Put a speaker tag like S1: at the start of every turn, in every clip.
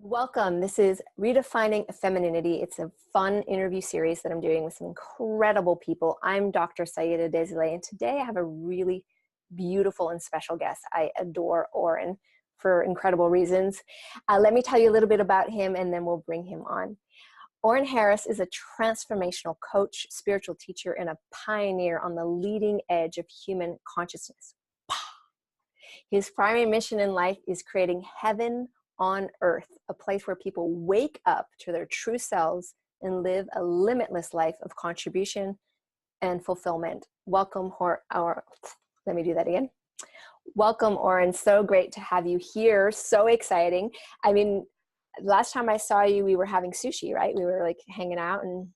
S1: Welcome. This is Redefining Femininity. It's a fun interview series that I'm doing with some incredible people. I'm Dr. Saida, and today I have a really beautiful and special guest. I adore Oren for incredible reasons. Let me tell you a little bit about him and then we'll bring him on. Oren Harris is a transformational coach, spiritual teacher, and a pioneer on the leading edge of human consciousness. His primary mission in life is creating heaven on earth, a place where people wake up to their true selves and live a limitless life of contribution and fulfillment. Welcome, let me do that again. Welcome, Oren. So great to have you here. So exciting. I mean, last time I saw you, we were having sushi, right? We were like hanging out in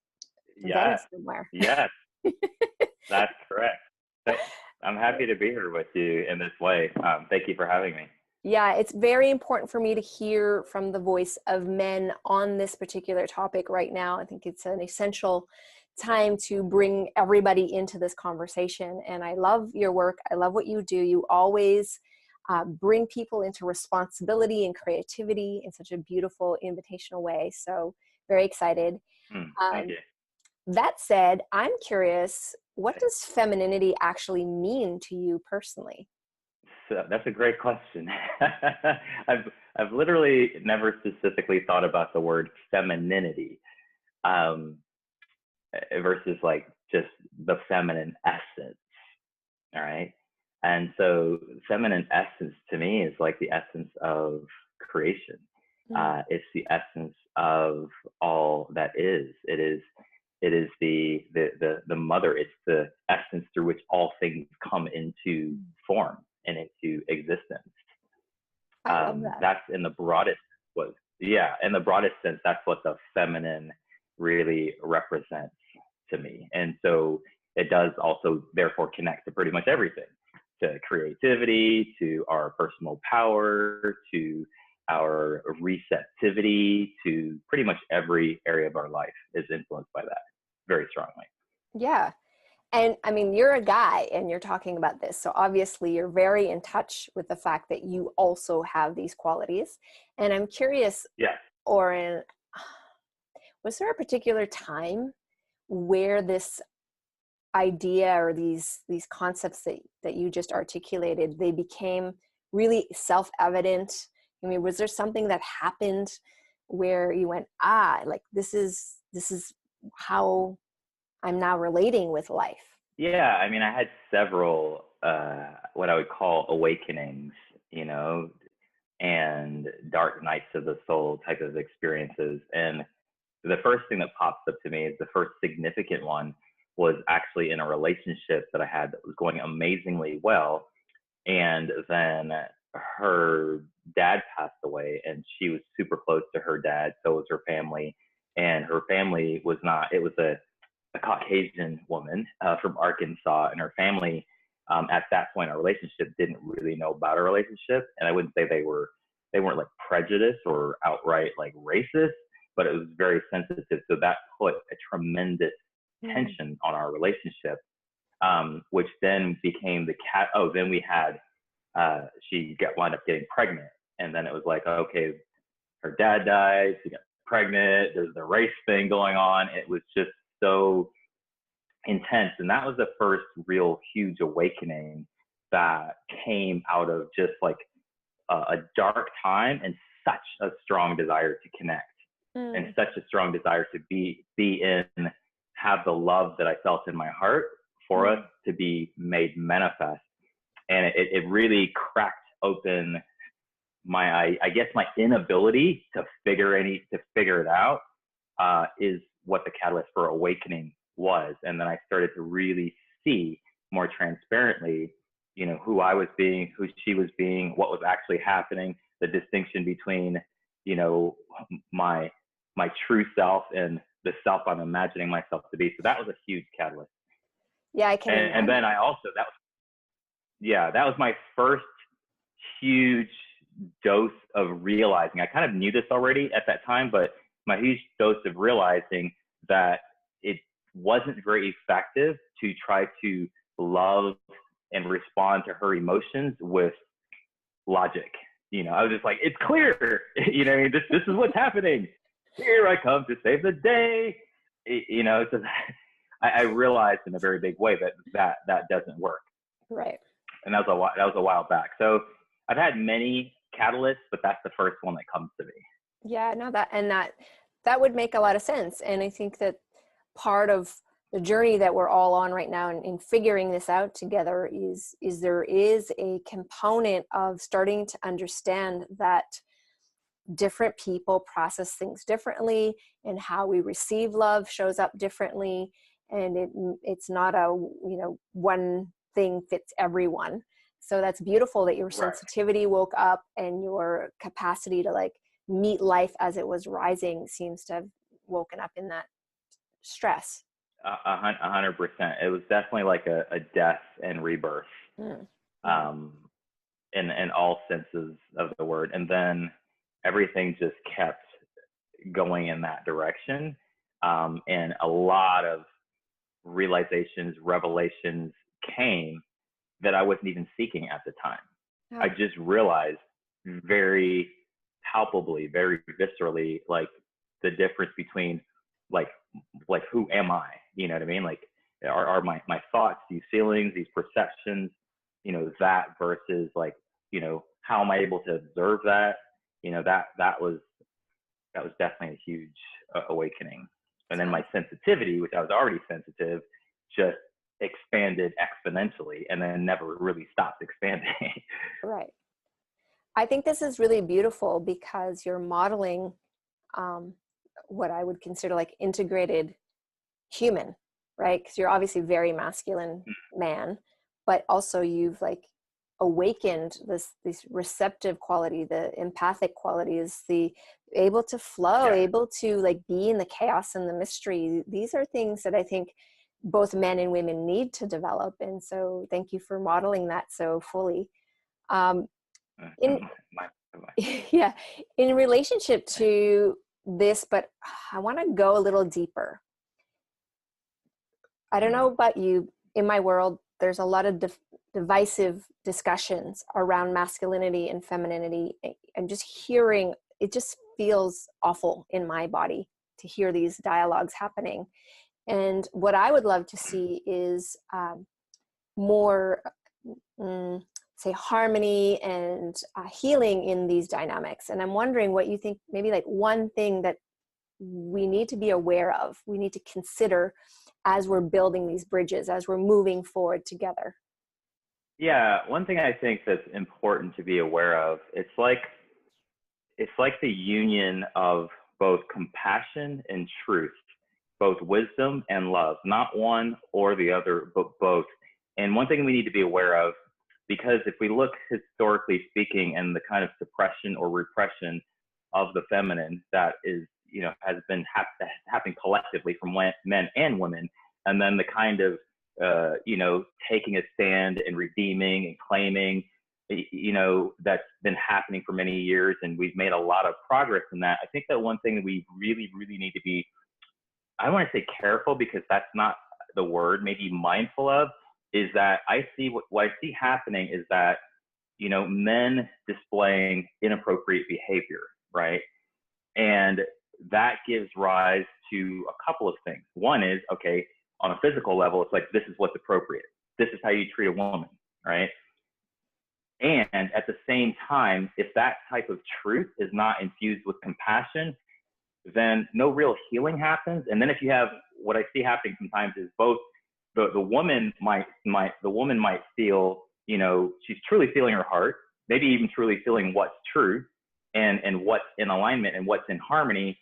S1: Venice somewhere.
S2: Yes, that's correct. I'm happy to be here with you in this way. Thank you for having me.
S1: Yeah, it's very important for me to hear from the voice of men on this particular topic right now. I think it's an essential time to bring everybody into this conversation. And I love your work. I love what you do. You always bring people into responsibility and creativity in such a beautiful, invitational way. So very excited.
S2: Thank you.
S1: That said, I'm curious, what does femininity actually mean to you personally?
S2: So that's a great question. I've literally never specifically thought about the word femininity versus like just the feminine essence. All right. And so feminine essence to me is like the essence of creation. It's the essence of all that is. It is the mother. It's the essence through which all things come into form and into existence.
S1: I love that.
S2: That's in the broadest in the broadest sense, that's what the feminine really represents to me. And so it does also therefore connect to pretty much everything, to creativity, to our personal power, to our receptivity, to pretty much every area of our life is influenced by that very strongly.
S1: Yeah. And I mean, you're a guy and you're talking about this. So obviously you're very in touch with the fact that you also have these qualities. And I'm curious, Oren, was there a particular time where this idea or these concepts that you just articulated, they became really self-evident? I mean, was there something that happened where you went, like this is how I'm now relating with life?
S2: Yeah, I mean, I had several what I would call awakenings, and dark nights of the soul type of experiences. And the first thing that pops up to me is the first significant one was actually in a relationship that I had that was going amazingly well. And then her dad passed away, and she was super close to her dad. So was her family. And her family was not, it was a Caucasian woman from Arkansas, and her family at that point, our relationship didn't really know about our relationship. And I wouldn't say they weren't like prejudiced or outright like racist, but it was very sensitive. So that put a tremendous tension on our relationship, which then became then we had, she wound up getting pregnant. And then it was like, okay, her dad died, she got pregnant, there's the race thing going on. It was just so intense. And that was the first real huge awakening that came out of just like a dark time and such a strong desire to connect and such a strong desire to be in, have the love that I felt in my heart for us to be made manifest. And it really cracked open my inability to figure it out is what the catalyst for awakening was. And then I started to really see more transparently, who I was being, who she was being, what was actually happening, the distinction between, my true self and the self I'm imagining myself to be. So that was a huge catalyst.
S1: Yeah, I can.
S2: And then I also, that was my first huge dose of realizing. I kind of knew this already at that time, but my huge dose of realizing that it wasn't very effective to try to love and respond to her emotions with logic I was just like, it's clear, this is what's happening. Here I come to save the day. So I realized in a very big way that doesn't work.
S1: Right.
S2: And that was a while back. So I've had many catalysts, but that's the first one that comes to me.
S1: Yeah, no, that would make a lot of sense. And I think that part of the journey that we're all on right now in figuring this out together is there is a component of starting to understand that different people process things differently, and how we receive love shows up differently. And it's not a, one thing fits everyone. So that's beautiful that your sensitivity woke up, and your capacity to like meet life as it was rising seems to have woken up in that stress.
S2: 100%. It was definitely like a death and rebirth, in all senses of the word. And then everything just kept going in that direction. And a lot of realizations, revelations came that I wasn't even seeking at the time. Oh. I just realized very palpably, very viscerally, like the difference between like who am I? You know what I mean? Like are my thoughts, these feelings, these perceptions, that versus like, how am I able to observe that? That was definitely a huge awakening. And then my sensitivity, which I was already sensitive, just expanded exponentially, and then never really stopped expanding.
S1: Right. I think this is really beautiful because you're modeling what I would consider like integrated human, right? Because you're obviously very masculine man, but also you've like awakened this receptive quality, the empathic qualities, the able to flow, able to like be in the chaos and the mystery. These are things that I think both men and women need to develop. And so thank you for modeling that so fully. Yeah, in relationship to this, but I want to go a little deeper. I don't know about you, in my world, there's a lot of divisive discussions around masculinity and femininity. I'm just hearing, it just feels awful in my body to hear these dialogues happening. And what I would love to see is more, say, harmony and healing in these dynamics. And I'm wondering what you think, maybe like one thing that we need to be aware of, we need to consider as we're building these bridges, as we're moving forward together.
S2: Yeah, one thing I think that's important to be aware of, it's like the union of both compassion and truth, both wisdom and love, not one or the other, but both. And one thing we need to be aware of, because if we look historically speaking and the kind of suppression or repression of the feminine that is, has been happening collectively from men and women, and then the kind of, taking a stand and redeeming and claiming, that's been happening for many years, and we've made a lot of progress in that. I think that one thing that we really, really need to be, I don't want to say careful because that's not the word, maybe mindful of, is that what I see happening is that, men displaying inappropriate behavior, right? And that gives rise to a couple of things. One is, okay, on a physical level, it's like, this is what's appropriate. This is how you treat a woman, right? And at the same time, if that type of truth is not infused with compassion, then no real healing happens. And then if you have, what I see happening sometimes is both the woman might feel, she's truly feeling her heart, maybe even truly feeling what's true and what's in alignment and what's in harmony.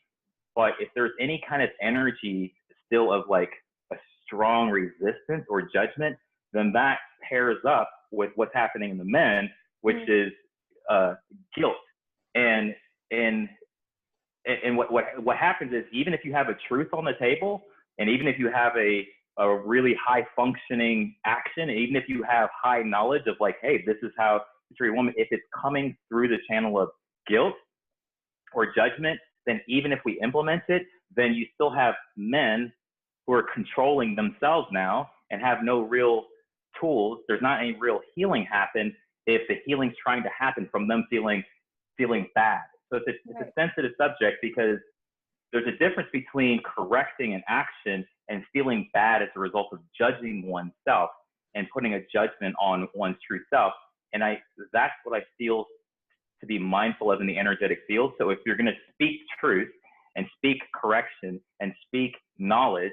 S2: But if there's any kind of energy still of like a strong resistance or judgment, then that pairs up with what's happening in the men, which is guilt. And what happens is, even if you have a truth on the table, and even if you have a really high functioning action, and even if you have high knowledge of like, hey, this is how to treat a woman, if it's coming through the channel of guilt or judgment, then even if we implement it, then you still have men who are controlling themselves now and have no real tools. There's not any real healing happen if the healing's trying to happen from them feeling feeling bad. So it's a sensitive subject because there's a difference between correcting an action and feeling bad as a result of judging oneself and putting a judgment on one's true self. And that's what I feel to be mindful of in the energetic field. So if you're going to speak truth and speak correction and speak knowledge,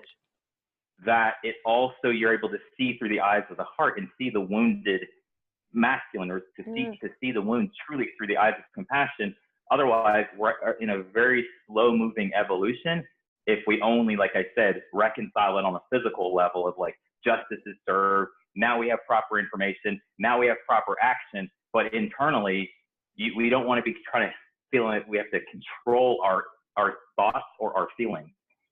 S2: that it also, you're able to see through the eyes of the heart and see the wounded masculine, or to see the wound truly through the eyes of compassion. Otherwise, we're in a very slow moving evolution. If we only, like I said, reconcile it on a physical level of like justice is served, now we have proper information, now we have proper action, but internally, we don't want to be trying to feel like we have to control our thoughts or our feelings.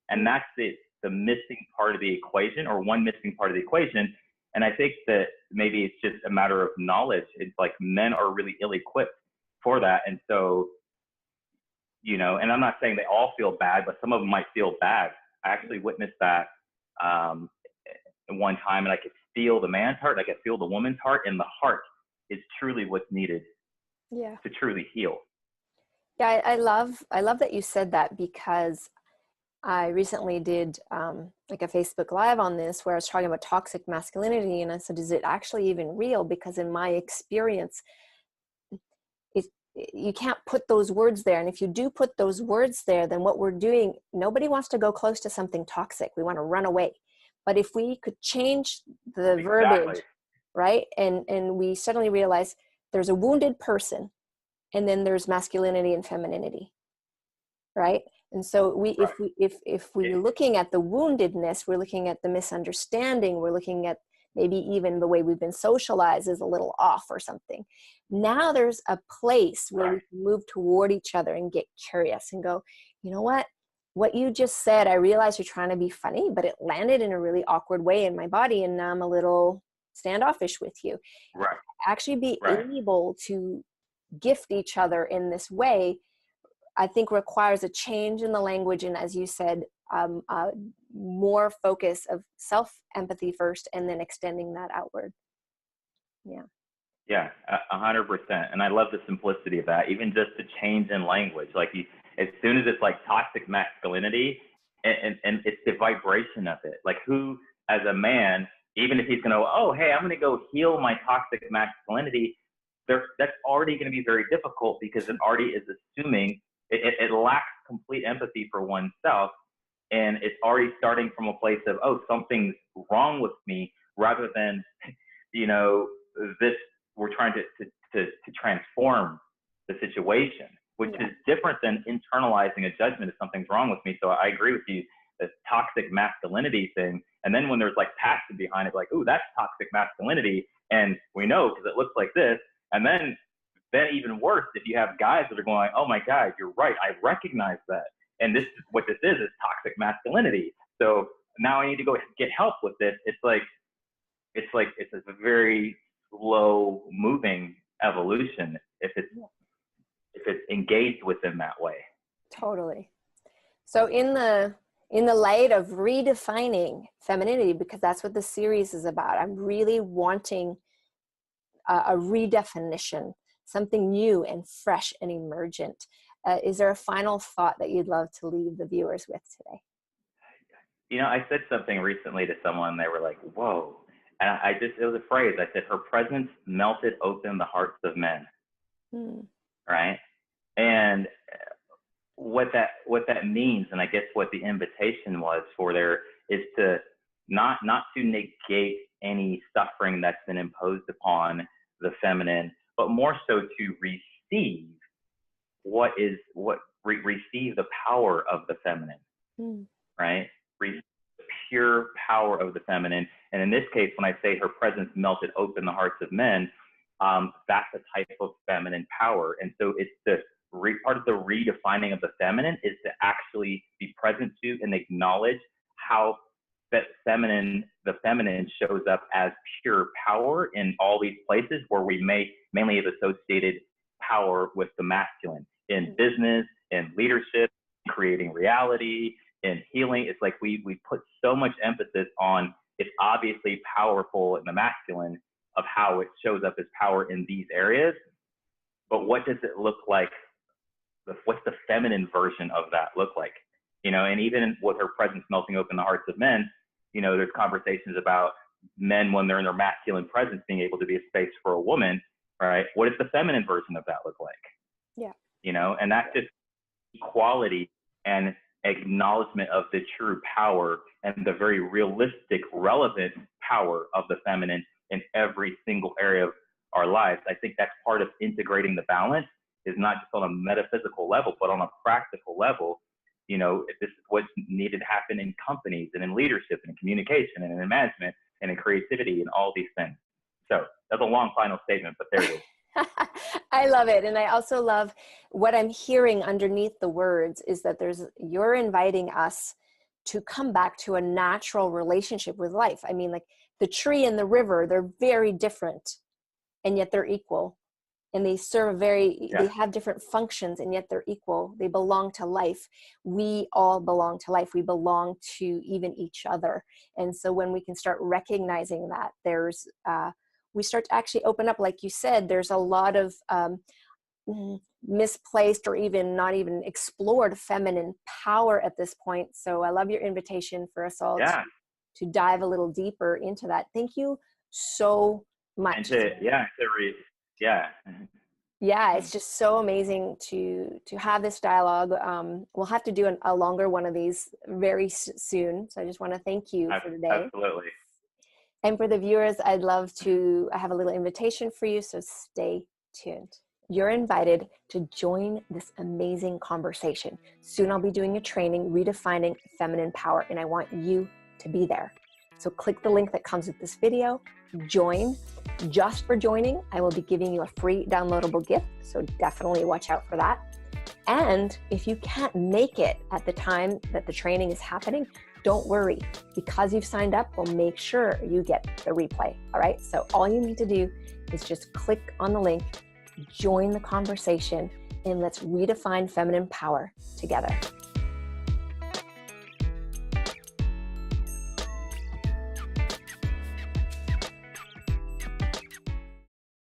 S2: And that's the missing part of the equation, or one missing part of the equation. And I think that maybe it's just a matter of knowledge. It's like men are really ill-equipped for that. And so, you know, and I'm not saying they all feel bad, but some of them might feel bad. I actually witnessed that one time, and I could feel the man's heart, I could feel the woman's heart, and the heart is truly what's needed to truly heal.
S1: Yeah, I love that you said that, because I recently did like a Facebook Live on this where I was talking about toxic masculinity, and I said, is it actually even real? Because in my experience, you can't put those words there. And if you do put those words there, then what we're doing, nobody wants to go close to something toxic. We want to run away. But if we could change the verbiage, right? And we suddenly realize there's a wounded person, and then there's masculinity and femininity, right? And so if we're looking at the woundedness, we're looking at the misunderstanding, we're looking at maybe even the way we've been socialized is a little off or something. Now there's a place where we can move toward each other and get curious and go, you know what you just said, I realize you're trying to be funny, but it landed in a really awkward way in my body, and now I'm a little standoffish with you.
S2: Right.
S1: Actually be able to gift each other in this way, I think requires a change in the language. And as you said, more focus of self-empathy first, and then extending that outward. Yeah,
S2: 100%. And I love the simplicity of that, even just to change in language. Like as soon as it's like toxic masculinity, and it's the vibration of it. Like who, as a man, even if he's going to, oh, hey, I'm going to go heal my toxic masculinity, that's already going to be very difficult, because it already is assuming it lacks complete empathy for oneself. And it's already starting from a place of, oh, something's wrong with me, rather than, you know, we're trying to transform the situation, which is different than internalizing a judgment if something's wrong with me. So I agree with you, the toxic masculinity thing. And then when there's like passion behind it, like, ooh, that's toxic masculinity. And we know because it looks like this. And then even worse, if you have guys that are going, oh my God, you're right, I recognize that. And this is what this is toxic masculinity. So now I need to go get help with this. It's a very slow moving evolution if it's engaged within that way.
S1: Totally. So in the light of redefining femininity, because that's what the series is about, I'm really wanting a redefinition, something new and fresh and emergent. Is there a final thought that you'd love to leave the viewers with today?
S2: You know, I said something recently to someone, they were like, whoa. And it was a phrase. I said, her presence melted open the hearts of men. Right. And what that means, and I guess what the invitation was for there, is to not to negate any suffering that's been imposed upon the feminine, but more so to receive receive the power of the feminine, right? Receive the pure power of the feminine. And in this case, when I say her presence melted open the hearts of men, that's a type of feminine power. And so it's part of the redefining of the feminine is to actually be present to and acknowledge how the feminine shows up as pure power in all these places where we mainly have associated power with the masculine, in business, in leadership, creating reality, in healing. It's like we put so much emphasis on it's obviously powerful in the masculine of how it shows up as power in these areas. but what does it look like? What's the feminine version of that look like? And even with her presence melting open the hearts of men, there's conversations about men when they're in their masculine presence being able to be a space for a woman, right? What does the feminine version of that look like?
S1: Yeah.
S2: And that's just equality and acknowledgement of the true power and the very realistic, relevant power of the feminine in every single area of our lives. I think that's part of integrating the balance, is not just on a metaphysical level, but on a practical level. This is what's needed to happen in companies and in leadership and in communication and in management and in creativity and all these things. So that's a long final statement, but there it is.
S1: I love it. And I also love what I'm hearing underneath the words is that you're inviting us to come back to a natural relationship with life. I mean, like the tree and the river, they're very different and yet they're equal. And they serve they have different functions and yet they're equal. They belong to life. We all belong to life. We belong to even each other. And so when we can start recognizing that, we start to actually open up, like you said, there's a lot of misplaced or even not even explored feminine power at this point. So I love your invitation for us all to dive a little deeper into that. Thank you so much. Yeah, it's just so amazing to have this dialogue. We'll have to do a longer one of these very soon. So I just want to thank you for today.
S2: Absolutely.
S1: And for the viewers, I have a little invitation for you, so stay tuned. You're invited to join this amazing conversation. Soon I'll be doing a training, Redefining Feminine Power, and I want you to be there. So click the link that comes with this video, join. Just for joining, I will be giving you a free downloadable gift, so definitely watch out for that. And if you can't make it at the time that the training is happening, don't worry. Because you've signed up, we'll make sure you get the replay, all right? So all you need to do is just click on the link, join the conversation, and let's redefine feminine power together.